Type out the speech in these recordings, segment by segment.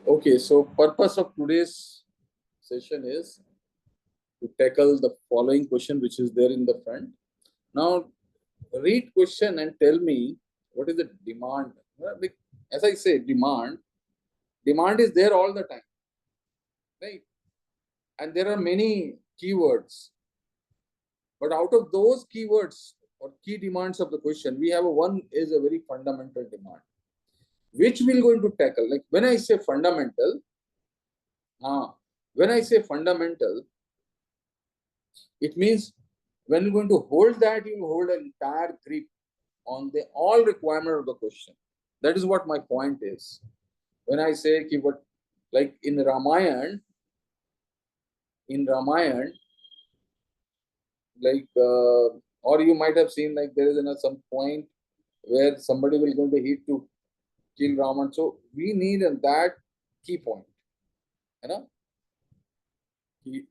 Okay, so purpose of today's session is to tackle the following question which is there in the front. Now, read question and tell me what is the demand. As I say, demand is there all the time, right? And there are many keywords. But out of those keywords or key demands of the question, we have one is a very fundamental demand, which we're going to tackle. Like when I say fundamental, it means when you're going to hold that, you hold an entire grip on the all requirement of the question. That is what my point is. When I say keyword, like in Ramayana, like or you might have seen like there is some point where somebody will going to hit to kill Raman. So we need that key point. You know,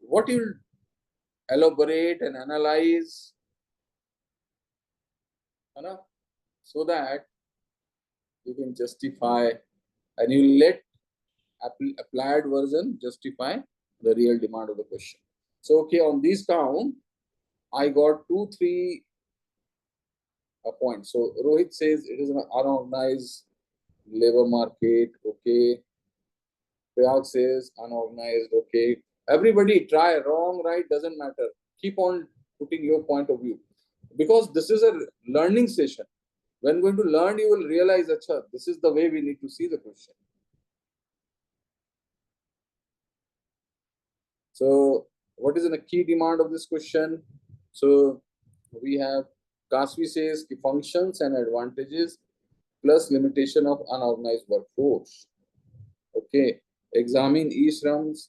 what you elaborate and analyze, you know, so that you can justify and you let applied version justify the real demand of the question. So okay, on this count, I got 2-3 points. So Rohit says it is an unorganized labor market. Okay. Prayag says unorganized. Okay. Everybody try wrong, right? Doesn't matter. Keep on putting your point of view, because this is a learning session. When going to learn, you will realize that this is the way we need to see the question. So what is the key demand of this question? So we have Kasvi says the functions and advantages plus limitation of unorganized workforce. Okay. Examine e-SHRAMs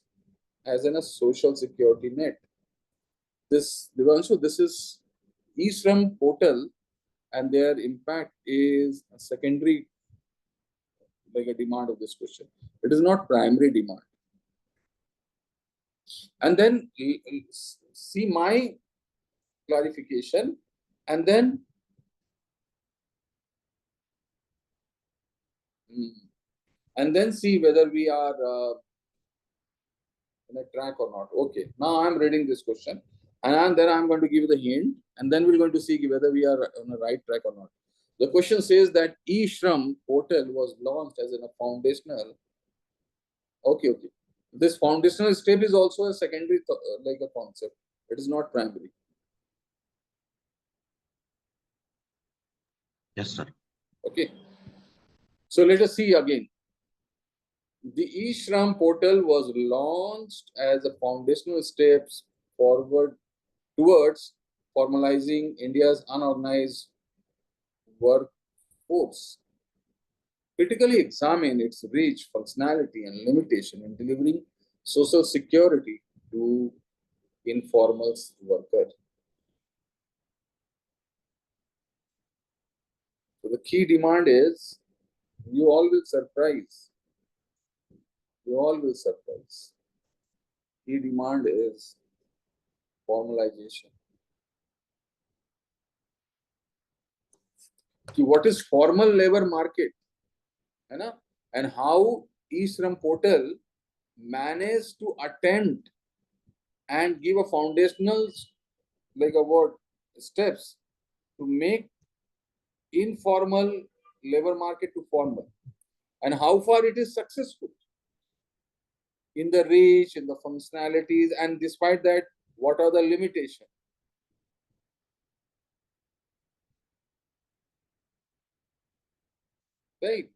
as a social security net. This is e-SHRAM portal, and their impact is a secondary, like a demand of this question. It is not primary demand. And then see my clarification, and then see whether we are in a track or not. Okay, now I'm reading this question, and then I'm going to give you the hint, and then we're going to see whether we are on the right track or not. The question says that e-SHRAM portal was launched as a foundational. Okay. This foundational step is also a secondary, like a concept. It is not primary. Yes, sir. Okay. So let us see again. The e-SHRAM portal was launched as a foundational steps forward towards formalizing India's unorganized workforce. Critically examine its reach, functionality, and limitation in delivering social security to informal workers. So the key demand is, you all will surprise. You all will surprise. Key demand is formalization. What is formal labor market? And how e-SHRAM portal managed to attempt and give a foundational, like a word, steps to make informal labor market to formal, and how far it is successful in the reach, in the functionalities, and despite that, what are the limitations? Right.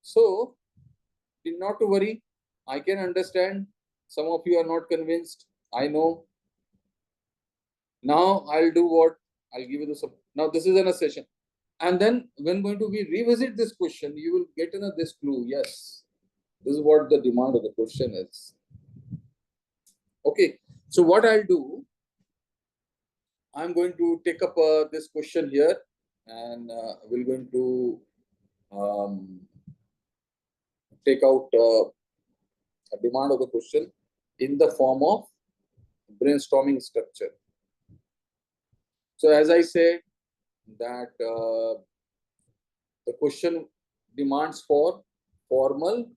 So, not to worry. I can understand some of you are not convinced. I know. Now I'll do what? I'll give you the. Now this is in a session. And then when going to be revisit this question, you will get this clue. Yes, this is what the demand of the question is. Okay, so what I'll do, I'm going to take up this question here, and we're going to take out a demand of the question in the form of brainstorming structure. So as I said that the question demands for formal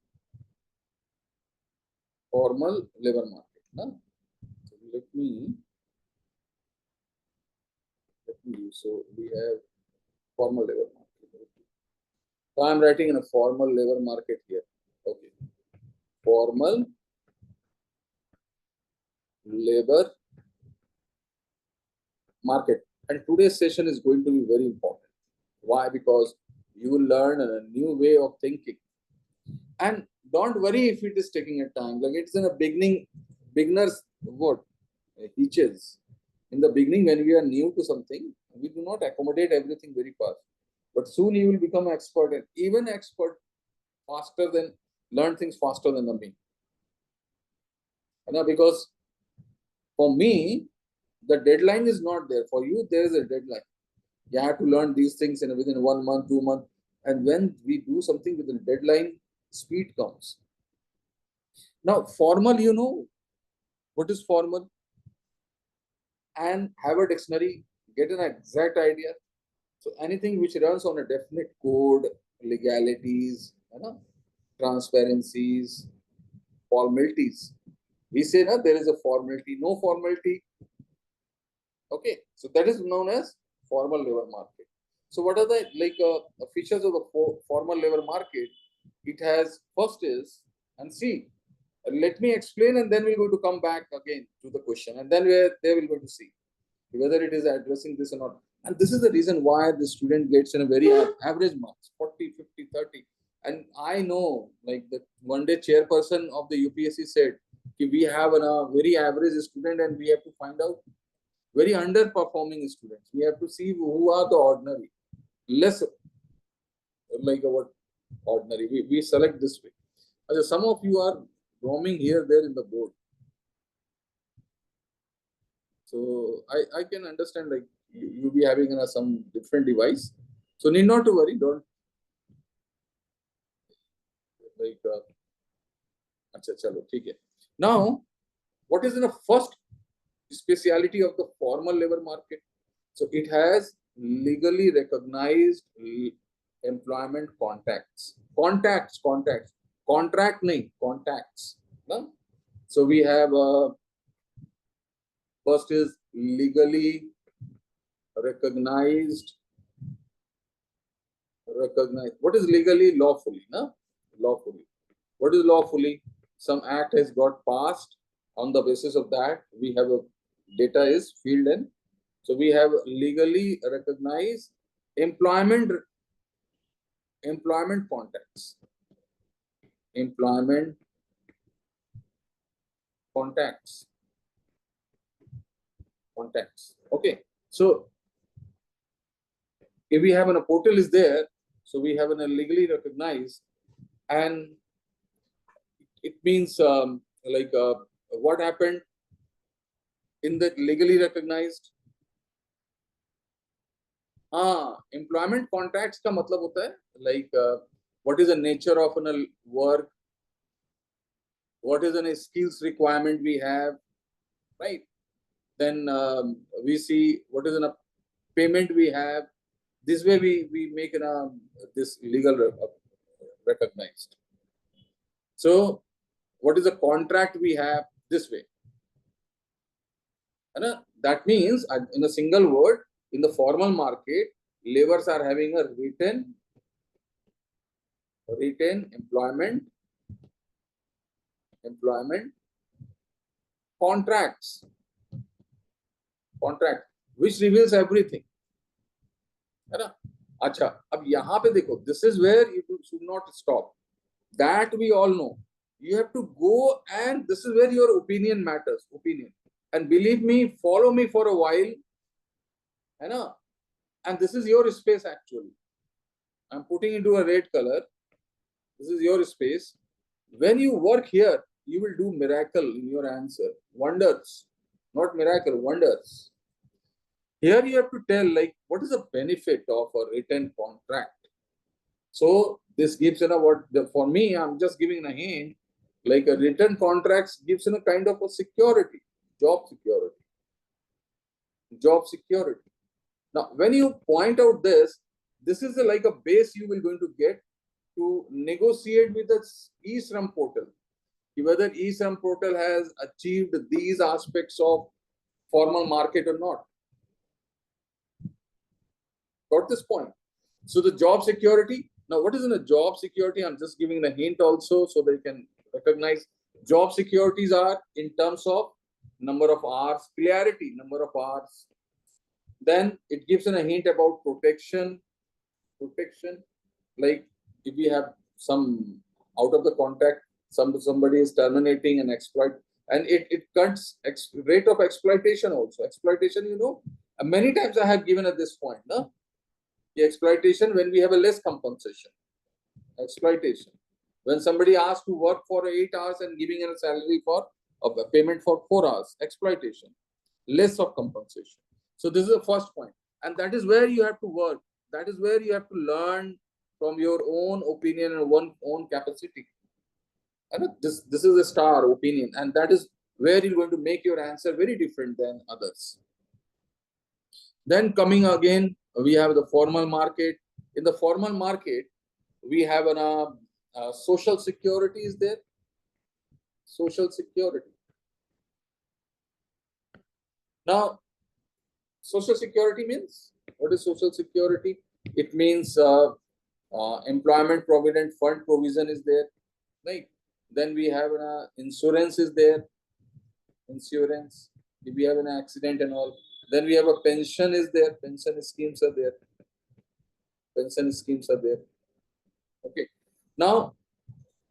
formal labor market. No? So let me use. So we have formal labor market. Okay. So I'm writing in a formal labor market here. Okay. Formal labor market. And today's session is going to be very important. Why? Because you will learn a new way of thinking. And don't worry if it is taking a time. Like it's in a beginner's what? Hitches. In the beginning, when we are new to something, we do not accommodate everything very fast. But soon you will become expert, and even expert faster than learn things faster than me. Because for me, the deadline is not there. For you, there is a deadline. You have to learn these things within 1 month, 2 months. And when we do something within a deadline, speed comes. Now, formal, what is formal? And have a dictionary, get an exact idea. So anything which runs on a definite code, legalities, transparencies, formalities. We say there is a formality, no formality. Okay, so that is known as formal labor market. So what are the features of the formal labor market? It has first is, and see, let me explain, and then we're going to come back again to the question, and then they will go to see whether it is addressing this or not. And this is the reason why the student gets in a very average marks, 40, 50, 30. And I know, like the one day chairperson of the UPSC said, we have a very average student and we have to find out very underperforming students. We have to see who are the ordinary, less like what ordinary. We select this way. Some of you are roaming here, there in the board. So I can understand like you be having some different device. So need not to worry. Don't like. Chalo, okay. Now, what is the first speciality of the formal labor market? So it has legally recognized employment contacts. Contract nahi, contacts. No? So we have first is legally recognized. What is legally? Lawfully, no? Lawfully. What is lawfully? Some act has got passed. On the basis of that, we have a data is filled in. So we have legally recognized employment contacts. Employment contacts. Okay. So if we have a portal is there, so we have a legally recognized, and it means what happened in the legally recognized. Employment contracts का मतलब होता है like what is the nature of a work, what is a skills requirement we have, right? Then we see what is a payment we have. This way we make this legal recognized. So what is the contract we have? This way. And that means in a single word, in the formal market, laborers are having a written employment contract, which reveals everything. है ना? अच्छा, अब यहाँ पे देखो, this is where you should not stop. That we all know. You have to go, and this is where your opinion matters. Opinion, and believe me, follow me for a while. है ना? And this is your space actually. I'm putting into a red color. This is your space. When you work here, you will do miracle in your answer. Wonders. Not miracle, wonders. Here you have to tell like what is the benefit of a written contract. So this gives for me, I'm just giving a hint, like a written contract gives a kind of a security, job security. Now, when you point out this is like a base you will going to get to negotiate with the e-SHRAM portal. whether e-SHRAM portal has achieved these aspects of formal market or not. Got this point? So the job security. Now, what is in a job security? I'm just giving a hint also so they can recognize. Job securities are in terms of number of hours, clarity, number of hours. Then it gives a hint about protection. Protection, like if we have some out of the contract, somebody is terminating and exploit, and it cuts rate of exploitation also. Exploitation, you know, many times I have given at this point, no? The exploitation when we have a less compensation. Exploitation. When somebody asks to work for 8 hours and giving a salary for a payment for 4 hours. Exploitation. Less of compensation. So this is the first point. And that is where you have to work. That is where you have to learn from your own opinion and own capacity. And this is a star opinion. And that is where you're going to make your answer very different than others. Then coming again, we have the formal market. In the formal market, we have social security is there. Social security. Now, social security means, what is social security? It means employment provident fund provision is there, right? Then we have insurance is there. Insurance. If we have an accident and all. Then we have a pension is there. Pension schemes are there. Pension schemes are there. Okay. Now,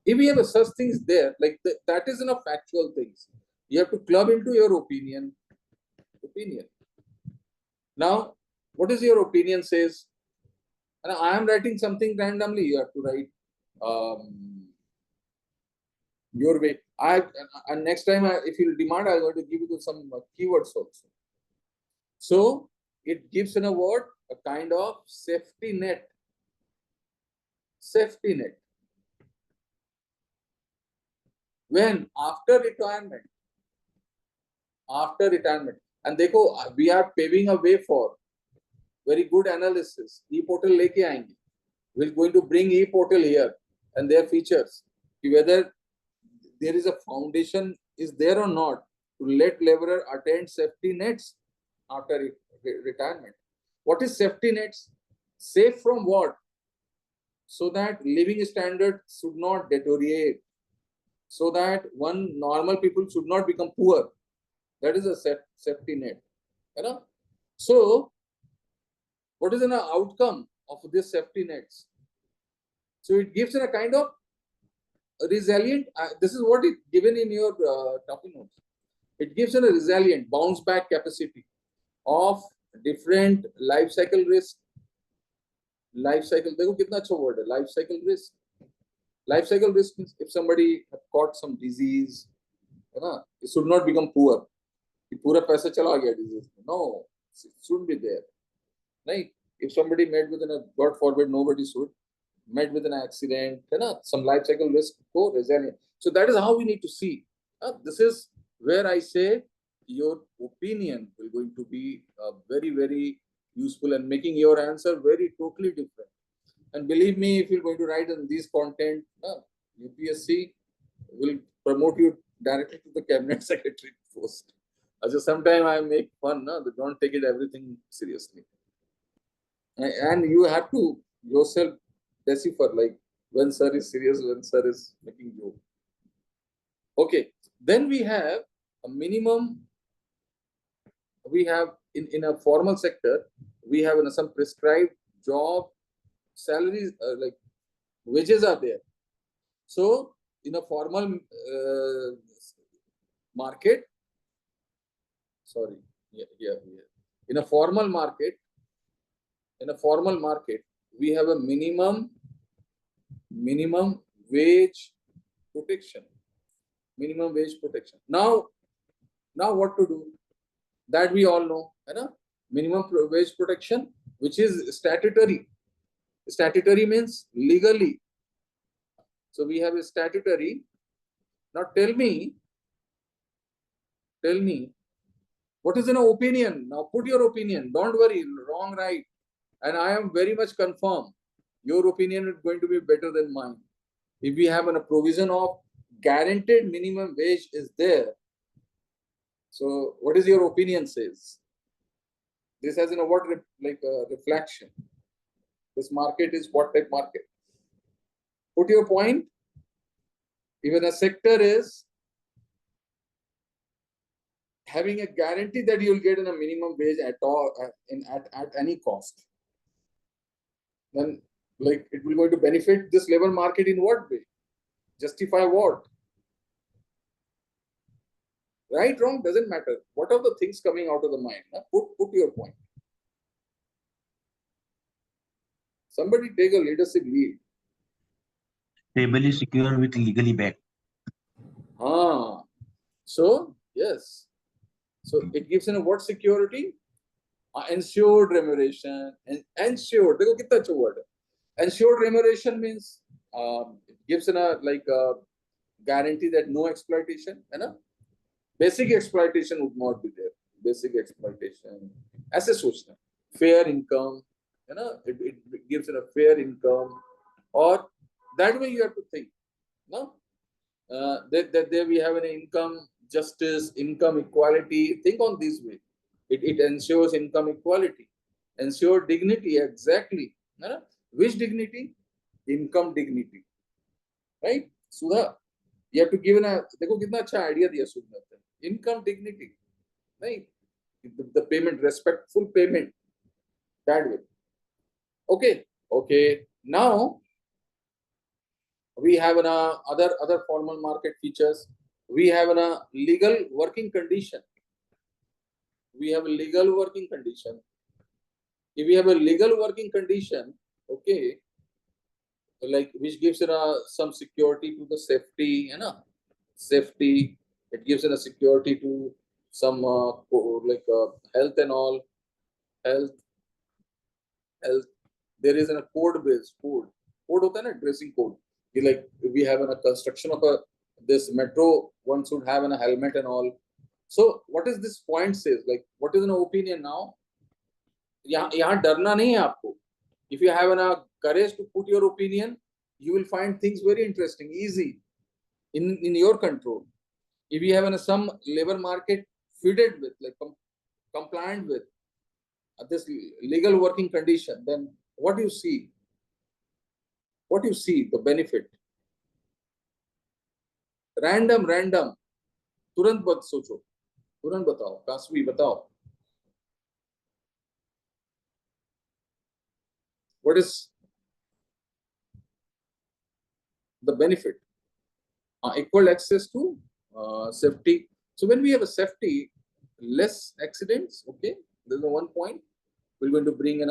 if we have such things there, like that is enough factual things. You have to club into your opinion. Now, what is your opinion says? And I am writing something randomly. You have to write your way. And next time, if you demand, I'm going to give you some keywords also. So it gives in a word a kind of safety net. Safety net. When after retirement, and we are paving a way for very good analysis. E-portal leke aayenge. We're going to bring e-portal here and their features. Whether there is a foundation is there or not to let laborer attend safety nets after retirement. What is safety nets? Safe from what? So that living standard should not deteriorate. So that normal people should not become poor. That is a safety net. You know? So, what is an outcome of this safety nets? So it gives a kind of resilient. This is what it given in your topic notes. It gives a resilient bounce back capacity of different life cycle risk. Life cycle. देखो कितना अच्छा word है. Life cycle risk. Life cycle risk means if somebody have caught some disease, you know, it should not become poor. पूरा पैसा चला गया disease. No, it shouldn't be there. Right? If somebody met with God forbid, nobody should met with an accident, you know, some life cycle risk, go resilient. So that is how we need to see. This is where I say your opinion will going to be very, very useful and making your answer very totally different. And believe me, if you're going to write in these content, UPSC will promote you directly to the cabinet secretary post. Also, sometimes I make fun, don't take it everything seriously. And you have to yourself decipher, like when sir is serious, when sir is making joke. Okay, then we have a minimum. We have in a formal sector, we have some prescribed job salaries, like wages are there. So in a formal market, in a formal market, we have a minimum wage protection. Minimum wage protection. Now what to do? That we all know, minimum wage protection, which is statutory. Statutory means legally. So we have a statutory. Now tell me, what is an opinion? Now put your opinion. Don't worry, wrong, right. And I am very much confirmed. Your opinion is going to be better than mine. If we have a provision of guaranteed minimum wage is there. So what is your opinion says? This has in a what reflection. This market is what type market? Put your point. Even a sector is having a guarantee that you'll get in a minimum wage at all at any cost. Then like it will going to benefit this labor market in what way? Justify what? Right, wrong, doesn't matter. What are the things coming out of the mind? Put your point. Somebody take a leadership lead. Stably secure with legally backed. So yes. So it gives in a what security? Ensured remuneration and ensured. देखो कितना अच्छा word है. Ensured remuneration means it gives in a guarantee that no exploitation, है ना? Basic exploitation would not be there. Basic exploitation. ऐसे सोचना. Fair income, you know, it gives it a fair income, or that way you have to think. No, that there we have an income justice, income equality. Think on this way. It ensures income equality, ensure dignity. Exactly. You know? Which dignity? Income dignity. Right? Sudha, you have to give a. देखो कितना अच्छा idea दिया सुधा ने. Income dignity. Right? The payment, respectful payment. That way. Okay. Okay. Now we have other formal market features. We have a legal working condition. We have a legal working condition. If we have a legal working condition, okay, like which gives some security to the safety, you know, safety. It gives a security to some health and all, health. There is a code based code. Code होता है ना, dressing code. Like we have a construction of this metro, one should have a helmet and all. So what is this point says? Like what is an opinion now? यहाँ डरना नहीं है आपको. If you have a courage to put your opinion, you will find things very interesting, easy, in your control. If you have some labor market fitted with, like compliant with this legal working condition, then what do you see? What do you see? The benefit. Random. तुरंत मत सोचो, तुरंत बताओ. कासवी बताओ. What is the benefit? Equal access to safety. So when we have a safety, less accidents. Okay, there's one point. We're going to bring in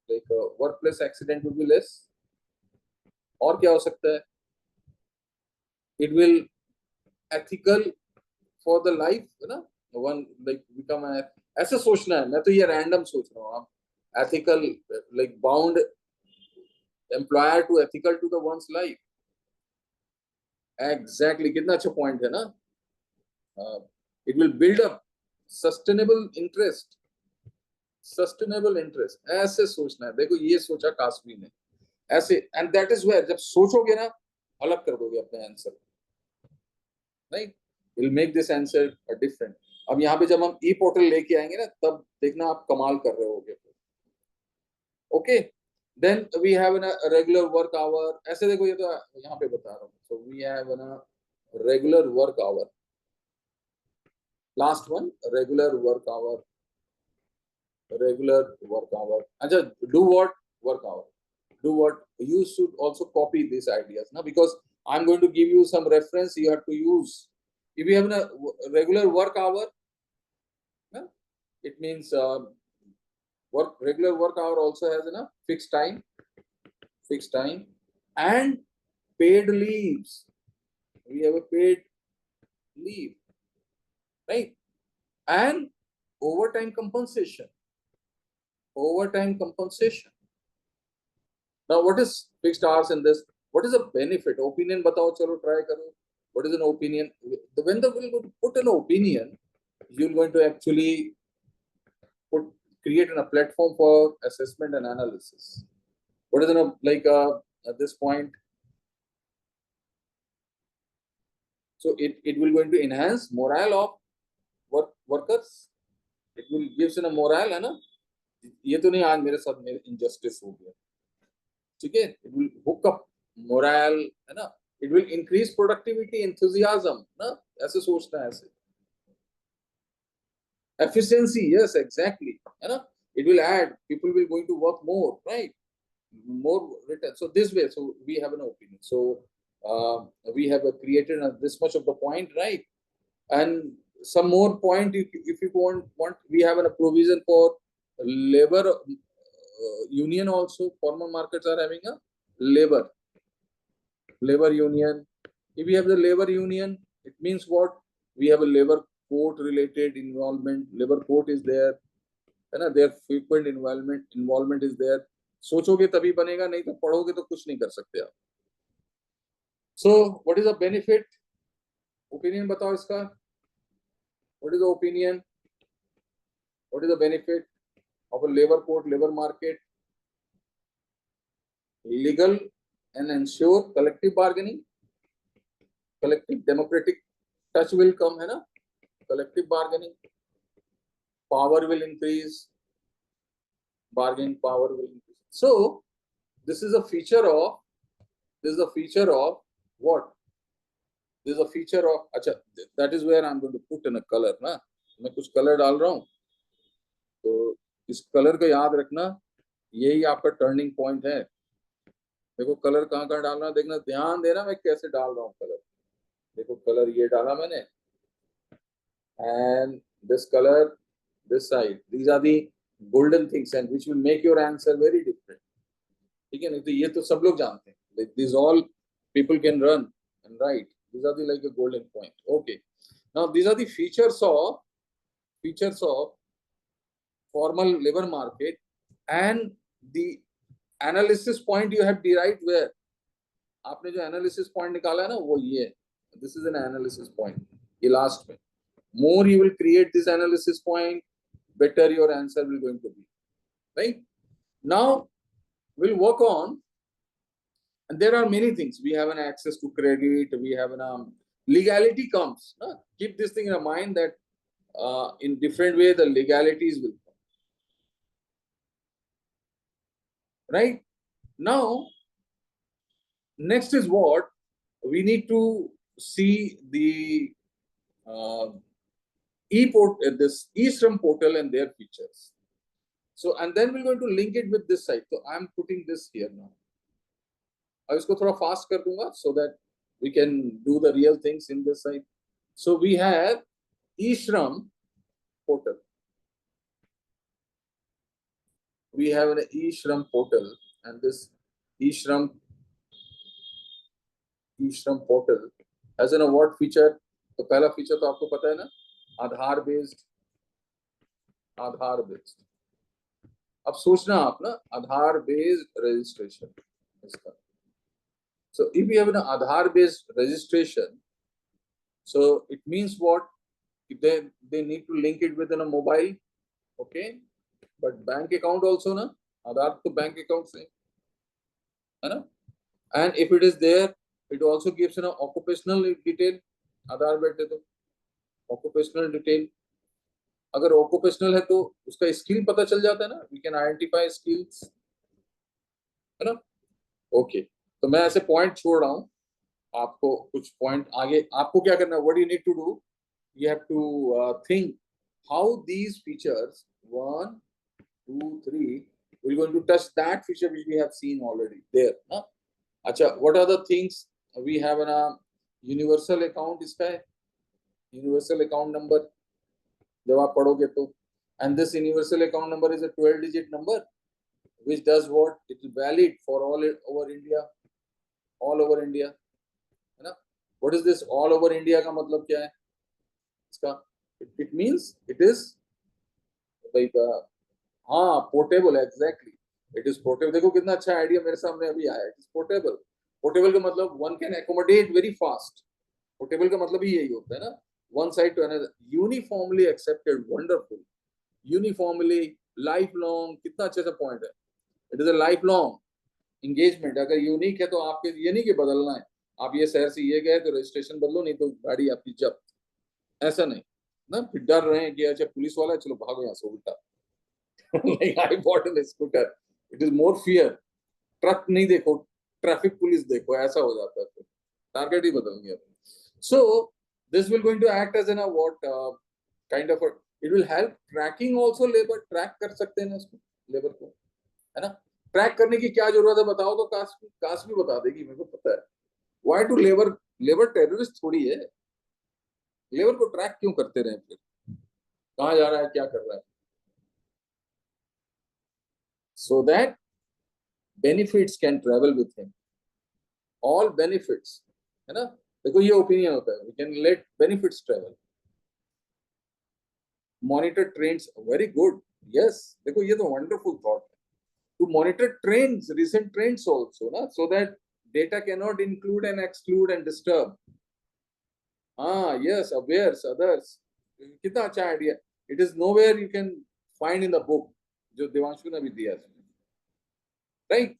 like a workplace accident will be less. और क्या हो सकता है? It will ethical for the life, you know. One like become a ऐसे सोचना है. मैं तो ये random सोच रहा हूँ. आप ethical like bound employer to ethical to the one's life. Exactly. कितना अच्छा point है ना? It will build up sustainable interest. Sustainable interest. ऐसे सोचना है. देखो ये सोचा कासवी ने. ऐसे and that is where जब सोचोगे ना अलग कर दोगे अपने answer. Right? We'll make this answer different. अब यहाँ पे जब हम ई पोर्टल लेके आएंगे ना तब देखना आप कमाल कर रहे होगे. Okay. Then we have a regular work hour. ऐसे देखो ये तो यहाँ पे बता रहा हूँ. So we have a regular work hour. Last one, regular work hour. Regular work hour. अच्छा, do what? Work hour. Do what? You should also copy these ideas now, because I'm going to give you some reference you have to use. If you have a regular work hour, it means regular work hour also has a fixed time, and paid leaves. We have a paid leave, right? And overtime compensation. Now, what is fixed hours in this? What is a benefit? Opinion batao, chalo try karo. What is an opinion? When the will go to put an opinion, you're going to actually create a platform for assessment and analysis. What is at this point? So it will going to enhance morale of workers. It will gives a morale, है ना. ये तो नहीं आज मेरे साथ मेरे injustice हो गया, ठीक है. It will hook up morale, है ना. It will increase productivity, enthusiasm, ना. ऐसे सोचना है ऐसे. Efficiency, yes, exactly, है ना. It will add, people will going to work more, right? More return. So this way, so we have an opinion. So we have created this much of the point, right? And some more point, if you want, we have a provision for labor union also. Formal markets are having a labor union. If we have the labor union, it means what? We have a labor court related involvement. Labor court is there, है ना. Their frequent involvement is there. सोचोगे तभी बनेगा, नहीं तो पढ़ोगे तो कुछ नहीं कर सकते आप. So what is the benefit? Opinion बताओ इसका. What is the opinion? What is the benefit of a labor court, labor market? Legal and ensure collective bargaining. Collective democratic touch will come, है ना. Collective bargaining. Power will increase. Bargaining power will increase. So this is a feature of what? This is a feature of, अच्छा, that is where I'm going to put in a color, ना. मैं कुछ color डाल रहा हूँ, तो इस color को याद रखना, यही आपका turning point है. देखो color कहाँ डालना, देखना, ध्यान देना मैं कैसे डाल रहा हूँ color. देखो color ये डाला मैंने, and this color this side. These are the golden things and which will make your answer very different. ठीक है, नहीं तो ये तो सब लोग जानते हैं. These all people can run and write. These are the like a golden point. Okay. Now these are the features of formal labor market, and the analysis point you have derived where. आपने जो analysis point निकाला है ना, वो ये है. This is an analysis point. ये last में. More you will create this analysis point, better your answer will going to be. Right? Now we'll work on, and there are many things. We have an access to credit. We have an legality comes. Keep this thing in mind that in different way the legalities will come. Right? Now, next is what? We need to see the this e-SHRAM portal and their features. So, and then we're going to link it with this site. So I'm putting this here now. अब इसको थोड़ा fast कर दूंगा so that we can do the real things in this site. So we have e-SHRAM portal. We have an e-SHRAM portal, and this e-SHRAM portal has an award feature. तो पहला feature तो आपको पता है ना, आधार based. अब सोचना आप ना, आधार based registration इसका. So if you have an Aadhaar based registration, so it means what? If they need to link it with a mobile, okay, but bank account also na, Aadhaar to bank account same, है ना. And if it is there, it also gives an occupational detail. Aadhaar बैठे तो occupational detail. अगर occupational है तो उसका skill पता चल जाता है ना. We can identify skills, है ना. Okay. तो मैं ऐसे पॉइंट छोड़ रहा हूँ, आपको कुछ पॉइंट आगे आपको क्या करना है. What you need to do, you have to think how these features 1 2 3 we're going to touch that feature which we have seen already there ना. अच्छा, what are the things we have in a universal account. इसका है universal account number जब आप पढ़ोगे तो, and this universal account number is a 12-digit number which does what? It is valid for all over India. All over India, है ना. What is this all over India का मतलब क्या है इसका? It means it is like हाँ, portable. Exactly, it is portable. देखो कितना अच्छा आइडिया मेरे सामने अभी आया. It is portable. Portable का मतलब one can accommodate very fast. Portable का मतलब ही यही होता है ना, one side to another. Uniformly accepted, wonderful. Uniformly, lifelong, कितना अच्छा सा point है. It is a lifelong engagement. अगर यूनिक है तो आपके ये नहीं कि बदलना है, आप ये शहर से ये गए तो रजिस्ट्रेशन बदलो, नहीं तो गाड़ी आपकी जब्त। ऐसा नहीं ना, फिर डर रहे हैं कि अच्छा पुलिस वाला है, चलो भागो यहाँ से उल्टा। Like I bought N scooter, it is more fear. Truck नहीं देखो, ट्रैफिक पुलिस देखो, ऐसा हो जाता है, फिर टारगेट ही बदल गया। So this will going to act as an what kind of, it will help tracking also, labour track कर सकते हैं ना इसको, लेबर को, है ना। ट्रैक करने की क्या जरूरत है बताओ, तो कास्ट भी बता देगी, मेरे को पता है। Why to labour, labour terrorist थोड़ी है, लेबर को ट्रैक क्यों करते रहे, फिर कहाँ जा रहा है, क्या कर रहा है, so that benefits can travel with him, all benefits, है ना। देखो ये ओपिनियन होता है, we can let benefits travel, monitor trends, very good, yes. देखो ये तो वंडरफुल थॉट है, to monitor trends, recent trends also ना, so that data cannot include and exclude and disturb. हाँ, yes, awares others, कितना अच्छा idea, it is nowhere you can find in the book, जो देवांशु ने भी दिया है, right?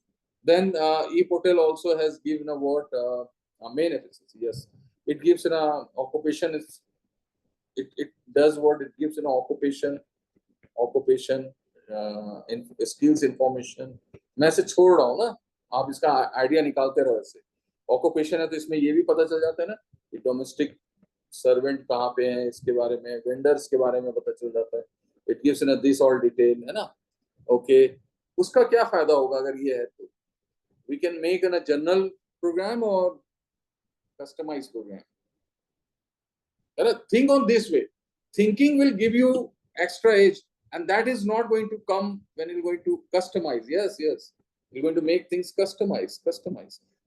Then e-portal also has given a what main efficiency, yes, it gives an occupation, it does what, it gives an occupation in skills information। मैं से छोड़ रहा हूँ ना, आप इसका आइडिया निकालते रहो ऐसे। ऑक्यूपेशन है तो इसमें ये भी पता चल जाता है ना कि डोमेस्टिक सर्वेंट कहाँ पे हैं, इसके बारे में, वेंडर्स के बारे में पता चल जाता है, it gives in this all detail, है ना। ओके, उसका क्या फायदा होगा अगर ये है तो, we can make an a general programme और कस्टमाइज प्रोग्राम, है ना। Think on this way, thinking will give you extra edge, and that is not going to come when you're going to customize, yes, you're going to make things customize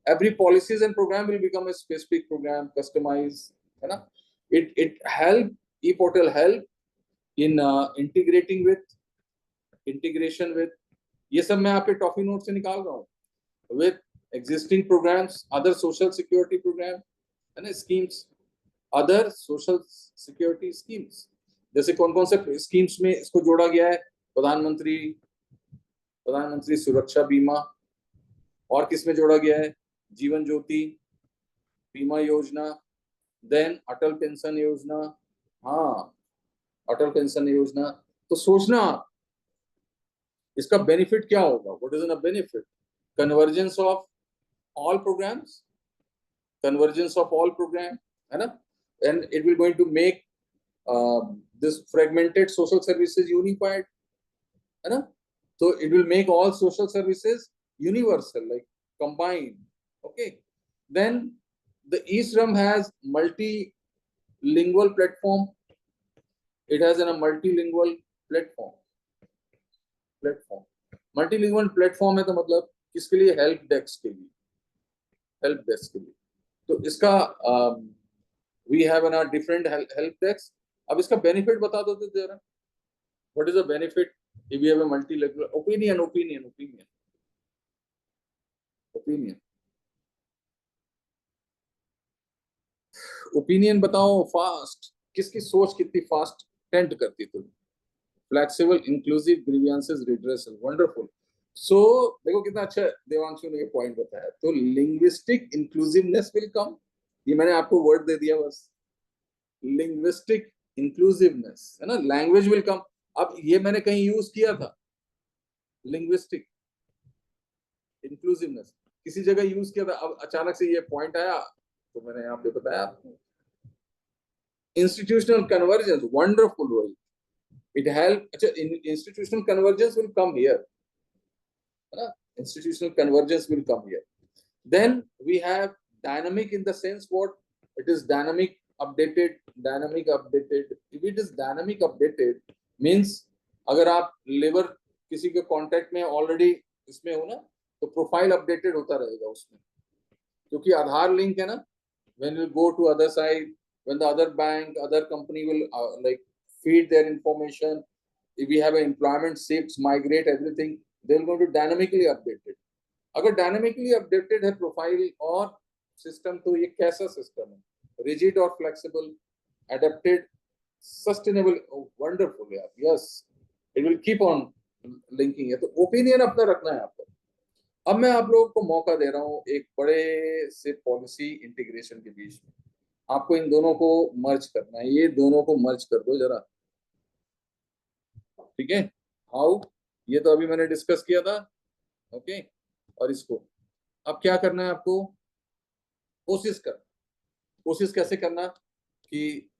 every policies and program will become a specific program, customize, है ना। it help, e-portal help in integrating with, integration with, ये सब मैं आपके toffee note से निकाल रहा हूँ, with existing programs, other social security program, है ना, schemes, other social security schemes, जैसे कौन कौन से स्कीम्स में इसको जोड़ा गया है, प्रधानमंत्री सुरक्षा बीमा, और किस में जोड़ा गया है, जीवन ज्योति बीमा योजना, देन अटल पेंशन योजना, हाँ अटल पेंशन योजना। तो सोचना इसका बेनिफिट क्या होगा, what is the benefit, convergence of all programmes, convergence of all programme, है ना, and it will going to make this fragmented social services unified, है ना। So it will make all social services universal, like combined, okay। Then the e-SHRAM has multilingual platform, it has a multilingual platform multilingual platform है तो मतलब किसके लिए, help desk के लिए, help desk के लिए। तो इसका we have a different help desk। अब इसका बेनिफिट बता दो तो जरा, what is the benefit if we have a multilingual, opinion बताओ फास्ट, किसकी सोच कितनी फास्ट टेंट करती तुम, flexible inclusive grievances redressal, wonderful. So देखो कितना अच्छा देवांशु ने ये पॉइंट बताया, तो लिंग्विस्टिक इंक्लूसिवनेस विल कम, ये मैंने आपको वर्ड दे दिया बस, लिंग्विस्टिक इंक्लूसिवनेस, है ना, लैंग्वेज विल कम। अब ये मैंने कहीं यूज किया था, लिंग्विस्टिक इंक्लूसिवनेस किसी जगह यूज किया था, अब अचानक से ये पॉइंट आया तो मैंने यहाँ पे बताया आपको। Institutional convergence, wonderful word, it help, अच्छा institutional convergence will come here, है ना, institutional convergence will come here। Then we have dynamic in the sense what, it is dynamic updated, if it is dynamic updated means अगर आप labour किसी के contact में already इसमें हो ना, तो प्रोफाइल अपडेटेड होता रहेगा उसमें, क्योंकि आधार लिंक है ना। when you go to other side, when the other bank, other company will like feed their information, if we have an employment shifts, migrate everything, they're going to dynamically update it। अगर dynamically updated है profile और system, तो ये कैसा system है, rigid और flexible, adapted, sustainable, wonderful यार, yes, it will keep on linking है। तो ओपिनियन अपना रखना है आपको। अब मैं आप लोगों को मौका दे रहा हूं एक बड़े से पॉलिसी इंटीग्रेशन के बीच में। आपको इन दोनों को मर्ज करना है, ये दोनों को मर्ज कर दो जरा, ठीक है। हाउ, ये तो अभी मैंने डिस्कस किया था, ओके। और इसको अब क्या करना है आपको, कोशिश करना, कोशिश कैसे करना कि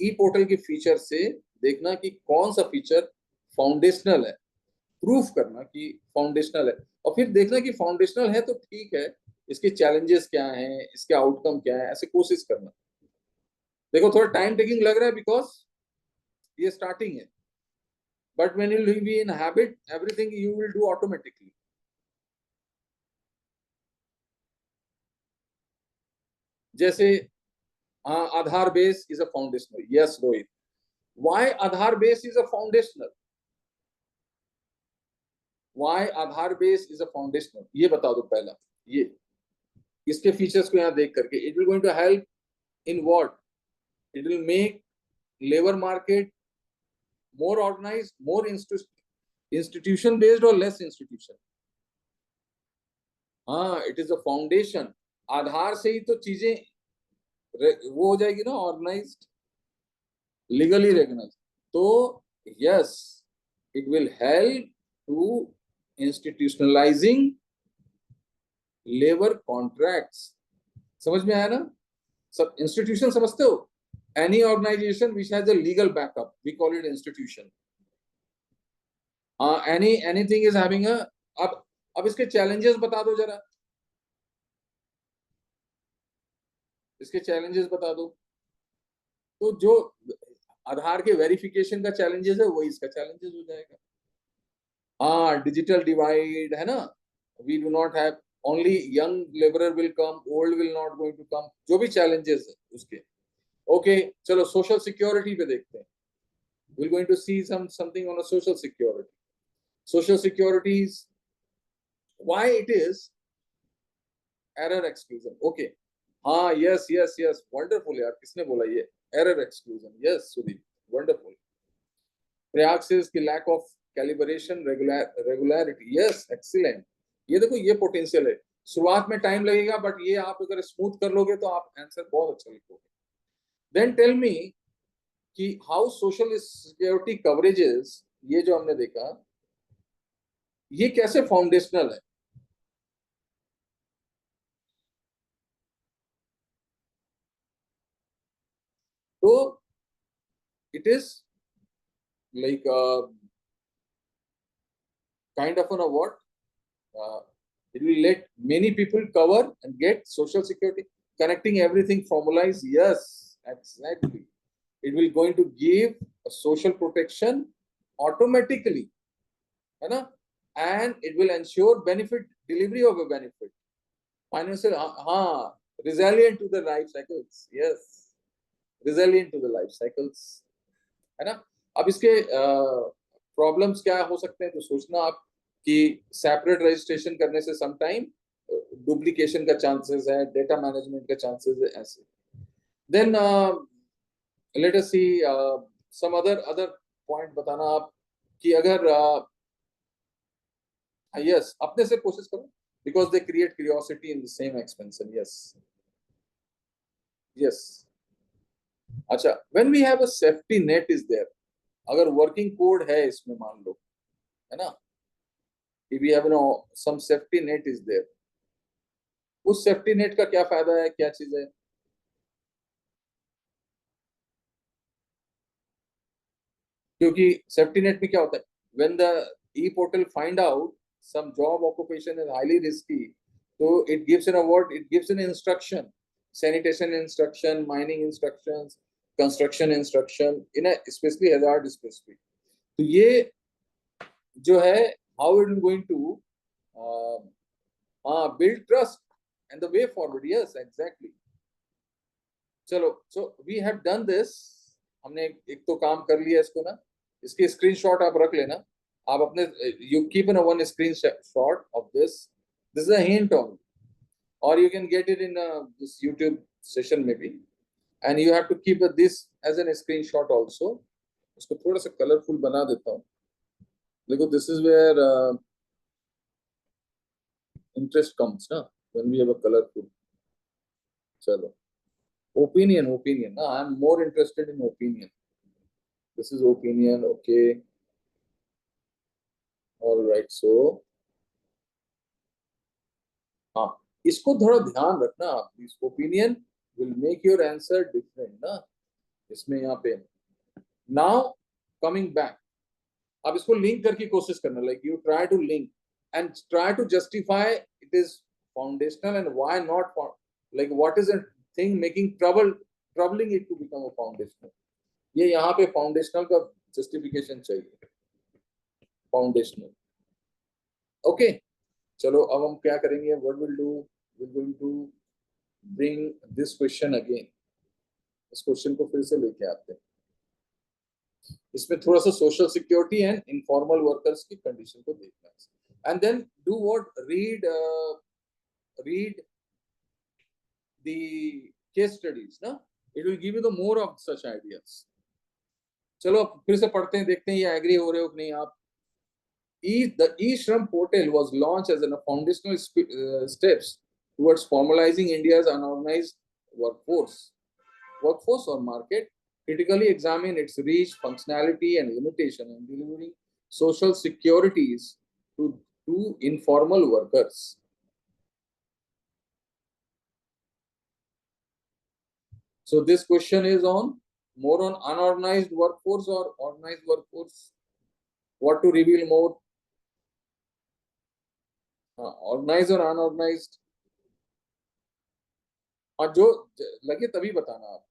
ई पोर्टल के फीचर से देखना कि कौन सा फीचर फाउंडेशनल है, प्रूफ करना कि फाउंडेशनल है, और फिर देखना कि फाउंडेशनल है तो ठीक है, इसके चैलेंजेस क्या हैं, इसके आउटकम क्या है, ऐसे कोशिश करना। देखो थोड़ा टाइम टेकिंग लग रहा है बिकॉज ये स्टार्टिंग है, but when you will be in habit everything you will do automatically. जैसे Aadhaar base is a foundational, yes Rohit. Why Aadhaar base is a foundational, why Aadhaar base is a foundational, ये बता दो पहला। ये इसके फीचर्स को यहाँ देख करके, it will going to help in what, it will make labor market more organized, more institution based or less institution। हाँ, इट इज अ फाउंडेशन, आधार से ही तो चीजें वो हो जाएगी ना, ऑर्गेनाइज्ड, लीगली रेकग्नाइज्ड। तो yes, it will help to institutionalising labour contracts. समझ में आया ना, सब इंस्टीट्यूशन समझते हो, any organisation which has a legal backup we call it institution. Anything is having a, अब इसके चैलेंजेस बता दो जरा, इसके चैलेंजेस बता दो। तो जो आधार के वेरिफिकेशन का चैलेंजेस है वही इसका चैलेंजेस हो जाएगा। हाँ, डिजिटल डिवाइड है ना, we do not have, only young labourer will come, old will not going to come, जो भी चैलेंजेस है उसके। ओके, चलो सोशल सिक्योरिटी पे देखते हैं। We going to see something on a social security. Social securities, why it is error exclusion, okay. हाँ, yes yes yes, wonderful यार, किसने बोला ये error exclusion, yes Sudeep, wonderful. Prayag से की lack of calibration regularity, yes excellent. ये देखो ये पोटेंशियल है, शुरुआत में टाइम लगेगा बट ये आप अगर स्मूथ कर लोगे तो आप आंसर बहुत अच्छा लिखोगे। देन टेल मी कि हाउ सोशल सिक्योरिटी कवरेजेस, ये जो हमने देखा ये कैसे फाउंडेशनल है। तो it is like kind of on a what, it will let many people cover and get social security, connecting everything, formalize, yes exactly, it will going to give a social protection automatically, है ना, and it will ensure benefit delivery of a benefit, financial, हाँ, resilient to the life cycles, yes, resilient to the life cycles, है ना। अब इसके problems क्या हो सकते हैं, तो सोचना आप कि सेपरेट रजिस्ट्रेशन करने से सम टाइम डुप्लीकेशन का चांसेस है, डेटा मैनेजमेंट का चांसेस है, ऐसे। Then let us see some other point बताना आप कि अगर यस अपने से कोशिश करो, because they create curiosity in the same expansion, yes yes. अच्छा, when we have a safety net is there, अगर वर्किंग कोड है इसमें मान लो, है ना, if we have some safety net is there, उस सेफ्टी नेट का क्या फायदा है, क्या चीज है। क्योंकि सेफ्टी नेट में क्या होता है, when the e portal find out some job occupation is highly risky, तो it gives an award, it gives an instruction, sanitation instruction, mining instructions, construction instruction in a specially hazard specific. तो ये जो है how it is going to build trust and the way forward, yes exactly। चलो, so we have done this, हमने एक तो काम कर लिया इसको ना, इसकी स्क्रीनशॉट आप रख लेना, आप अपने you keep in one screenshot of this is a hint on, और you can get it in this YouTube session में भी, and you have to keep this as an screenshot also. इसको थोड़ा सा कलरफुल बना देता हूँ, देखो this is where interest comes, na, when we have a colorful. Chalo. Opinion. No, I'm more interested in opinion. This is opinion, okay. All right, so हाँ, इसको थोड़ा ध्यान रखना आप. This opinion will make your answer different, ना. इसमें यहाँ पे. Now coming back, आप इसको लिंक करके कोशिश करना. Like you try to link and try to justify it is foundational and why not. Like what is a thing making troubling it to become a foundational. ये यहाँ पे foundational का justification चाहिए. Foundational. Okay. चलो अब हम क्या करेंगे? What we'll do? We're going to bring this question again. इस क्वेश्चन को फिर से लेके आते हैं. इसमें थोड़ा सा social security and informal workers की कंडीशन को देखना है. And then do what? Read the case studies, ना. It will give you the more of such ideas. चलो फिर से पढ़ते हैं, देखते हैं ये एग्री हो रहे हो कि नहीं आप. The e-SHRAM portal was launched as a foundational steps towards formalizing India's unorganized workforce or market, critically examine its reach, functionality, and limitation in delivering social securities to informal workers. So this question is on more on unorganized workforce or organized workforce. What to reveal more? Organized or unorganized? और जो लगे तभी बताना आप.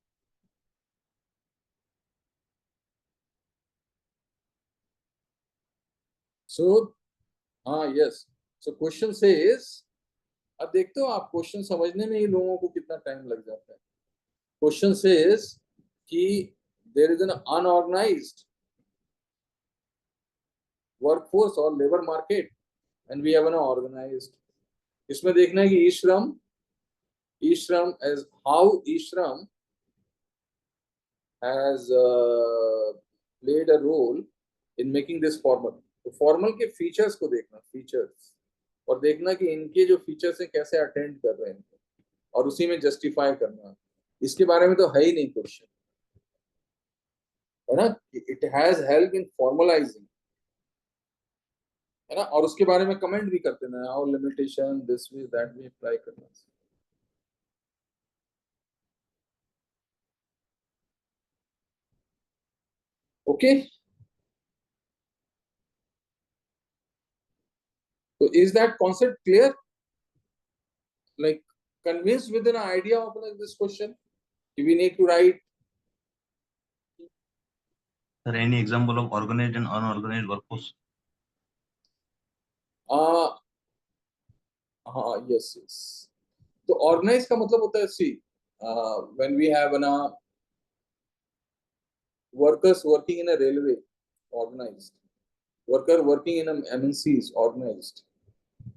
So, yes. So question says, अब देखते हो आप क्वेश्चन समझने में ही लोगों को कितना टाइम लग जाता है. क्वेश्चन says कि there is an unorganized workforce or labor market and we have an organized. इसमें देखना है कि e-SHRAM as how e-SHRAM has played a role in making this formal. तो फॉर्मल के फीचर्स को देखना, फीचर्स, और देखना कि इनके जो फीचर्स हैं कैसे अटेंड कर रहे हैं और उसी में जस्टिफाई करना. इसके बारे में तो है ही नहीं क्वेश्चन, है ना. It has help in formalising, है ना. और उसके बारे में कमेंट भी करते हैं, how limitation this way that way apply करना. Okay. So is that concept clear? Like convinced with an idea of like this question? We need to write. Sir, any example of organized and unorganized workforce? Yes. तो organize का मतलब होता है, see, when we have workers working in a railway, organized. Worker working in a MNCs, organized.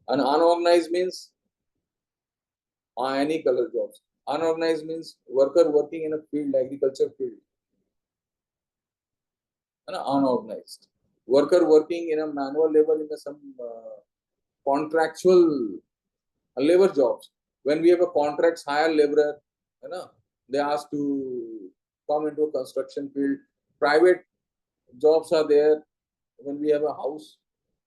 And unorganized means any color jobs. Unorganized means worker working in a field, agriculture field. And unorganized. Worker working in a manual labor in some contractual labor jobs. When we have a contracts hire laborer, you know, they ask to come into a construction field. Private jobs are there. When we have a house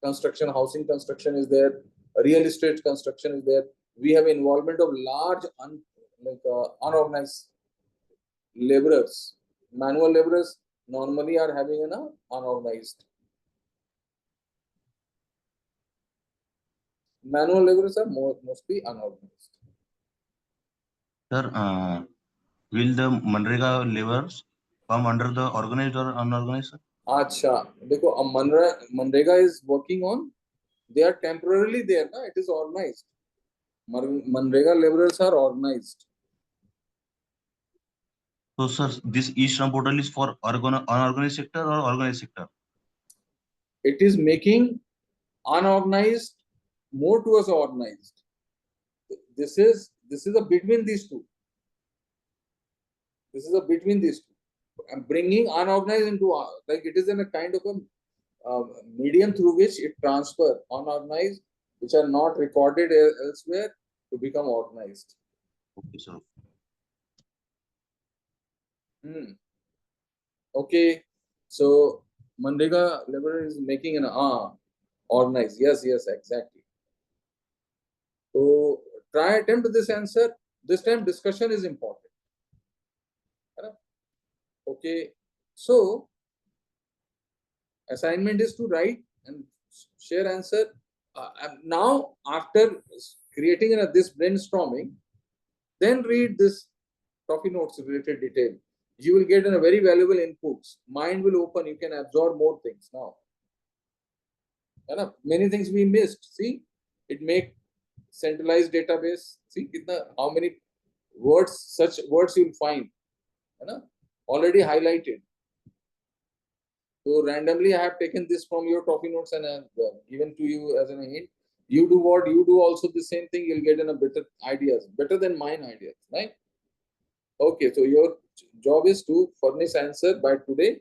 construction, housing construction is there. Real estate construction is there. We have involvement of large unorganized laborers. Manual laborers normally are having an unorganized. Manual laborers are mostly unorganized. Sir, will the Manrega laborers come under the organized or unorganized, sir? अच्छा, देखो अब MNREGA is working on, they are temporarily there, na? It is organized. Manrega laborers are organized. So, sir, this e-SHRAM portal is for unorganized sector or organized sector? It is making unorganized more towards organized. This is a between these two. This is a between these two. I'm bringing unorganized into like it is in a kind of a medium through which it transfer unorganized which are not recorded elsewhere to become organized. Okay, sir. Okay, so Manrega laborer is making an organized. Yes, exactly. So try attempt this answer. This time discussion is important. Okay, so assignment is to write and share answer. Now after creating this brainstorming, then read this topic notes related detail. You will get a very valuable inputs. Mind will open. You can absorb more things now. Many things we missed. See, it make centralized database. See, how many words, such words you'll find. Already highlighted. So randomly, I have taken this from your topic notes and given to you as an hint. You do what you do. Also, the same thing. You'll get a better ideas, better than mine ideas, right? Okay, so your job is to furnish answer by today.